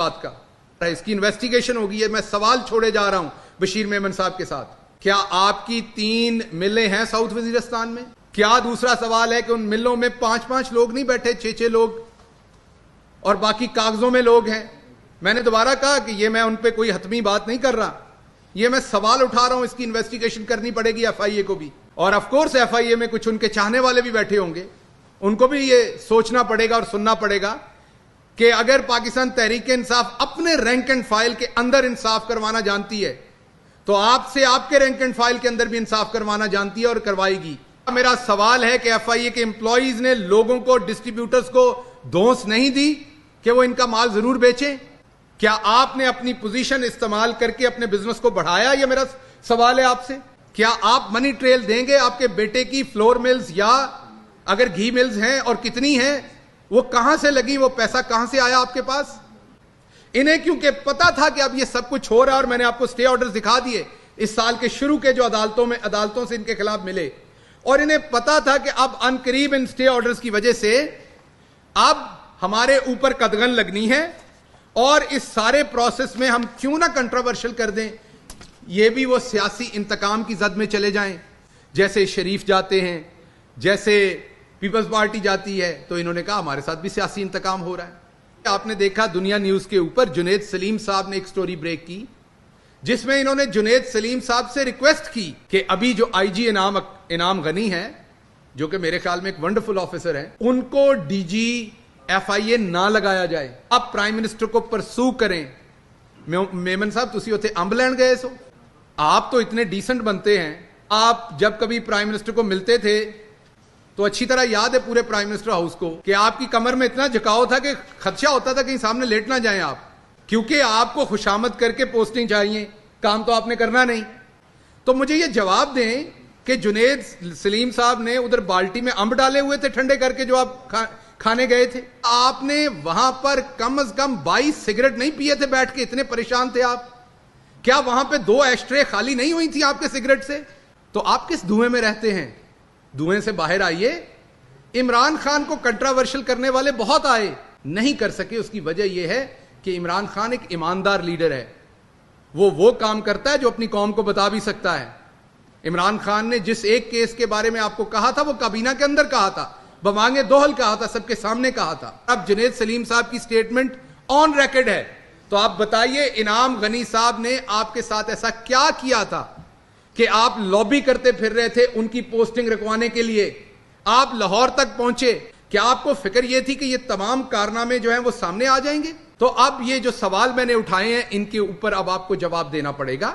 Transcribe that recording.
بات کا اس کی انویسٹیگیشن ہوگی ہے. میں سوال چھوڑے جا رہا ہوں بشیر میمن صاحب کے ساتھ. کیا آپ کی 3 ملیں ہیں ساؤتھ وزیرستان میں؟ کیا دوسرا سوال ہے کہ ان ملوں میں 5 لوگ نہیں بیٹھے، 6 لوگ اور باقی کاغذوں میں لوگ ہیں؟ میں نے دوبارہ کہا کہ یہ میں ان پہ کوئی حتمی بات نہیں کر رہا، یہ میں سوال اٹھا رہا ہوں. اس کی انویسٹیگیشن کرنی پڑے گی ایف آئی اے کو بھی، اور آف کورس ایف آئی اے میں کچھ ان کے چاہنے والے بھی بیٹھے ہوں گے، ان کو بھی یہ سوچنا پڑے گا اور سننا پڑے گا کہ اگر پاکستان تحریک انصاف اپنے رینک اینڈ فائل کے اندر انصاف کروانا جانتی ہے تو آپ سے آپ کے رینک اینڈ فائل کے اندر بھی انصاف کروانا جانتی ہے اور کروائے گی. میرا سوال ہے کہ ایف آئی اے کے امپلائیز نے لوگوں کو، ڈسٹریبیوٹرز کو دھونس نہیں دی کہ وہ ان کا مال ضرور بیچیں؟ کیا آپ نے اپنی پوزیشن استعمال کر کے اپنے بزنس کو بڑھایا؟ یہ میرا سوال ہے آپ سے. کیا آپ منی ٹریل دیں گے آپ کے بیٹے کی فلور ملز، یا اگر گھی ملز ہیں اور کتنی ہیں وہ کہاں سے لگی، وہ پیسہ کہاں سے آیا آپ کے پاس؟ انہیں کیونکہ پتا تھا کہ اب یہ سب کچھ ہو رہا ہے، اور میں نے آپ کو سٹے آرڈرز دکھا دیے اس سال کے شروع کے جو عدالتوں سے ان کے خلاف ملے، اور انہیں پتا تھا کہ اب ان قریب ان سٹے آرڈرز کی وجہ سے اب ہمارے اوپر قدغن لگنی ہے، اور اس سارے پروسیس میں ہم کیوں نہ کنٹروورشل کر دیں، یہ بھی وہ سیاسی انتقام کی زد میں چلے جائیں. جیسے شریف جاتے ہیں، جیسے پیپلز پارٹی جاتی ہے، تو انہوں نے کہا ہمارے ساتھ بھی سیاسی انتقام ہو رہا ہے. آپ نے دیکھا دنیا نیوز کے اوپر جنید سلیم صاحب نے ایک سٹوری بریک کی جس میں انہوں نے جنید سلیم صاحب سے ریکویسٹ کی کہ ابھی جو آئی جی انعام غنی ہے، جو کہ میرے خیال میں ایک ونڈرفل آفیسر ہے، ان کو ڈی جی ایف آئی اے نہ لگایا جائے. اب پرائم منسٹر کو پرسو کریں. میمن صاحب تسی ہوتے امب لین گئے سو، آپ تو اتنے ڈیسنٹ بنتے ہیں. آپ جب کبھی پرائم منسٹر کو ملتے تھے تو اچھی طرح یاد ہے پورے پرائم منسٹر ہاؤس کو کہ آپ کی کمر میں اتنا جھکاؤ تھا کہ خدشہ ہوتا تھا کہیں سامنے لیٹ نہ جائیں آپ، کیونکہ آپ کو خوشامد کر کے پوسٹنگ چاہیے، کام تو آپ نے کرنا نہیں. تو مجھے یہ جواب دیں کہ جنید سلیم صاحب نے ادھر بالٹی میں امب ڈالے ہوئے تھے ٹھنڈے کر کے جو آپ کھانے گئے تھے، آپ نے وہاں پر کم از کم 22 سگریٹ نہیں پیے تھے بیٹھ کے؟ اتنے پریشان تھے آپ. کیا وہاں پہ 2 ایشٹرے خالی نہیں ہوئی تھی آپ کے سگریٹ سے؟ تو آپ کس دھوئیں میں رہتے ہیں؟ دھوئیں سے باہر آئیے. عمران خان کو کنٹراورشل کرنے والے بہت آئے، نہیں کر سکے. اس کی وجہ یہ ہے کہ عمران خان ایک ایماندار لیڈر ہے، وہ کام کرتا ہے جو اپنی قوم کو بتا بھی سکتا ہے. عمران خان نے جس ایک کیس کے بارے میں آپ کو کہا تھا وہ کابینہ کے اندر کہا تھا، بمانگے دوہل کہا تھا، سب کے سامنے کہا تھا. اب جنید سلیم صاحب کی سٹیٹمنٹ آن ریکارڈ ہے. تو آپ بتائیے انعام غنی صاحب نے آپ کے ساتھ ایسا کیا کیا تھا کہ آپ لابی کرتے پھر رہے تھے ان کی پوسٹنگ رکھوانے کے لیے؟ آپ لاہور تک پہنچے، کیا آپ کو فکر یہ تھی کہ یہ تمام کارنامے جو ہیں وہ سامنے آ جائیں گے؟ تو اب یہ جو سوال میں نے اٹھائے ہیں ان کے اوپر اب آپ کو جواب دینا پڑے گا.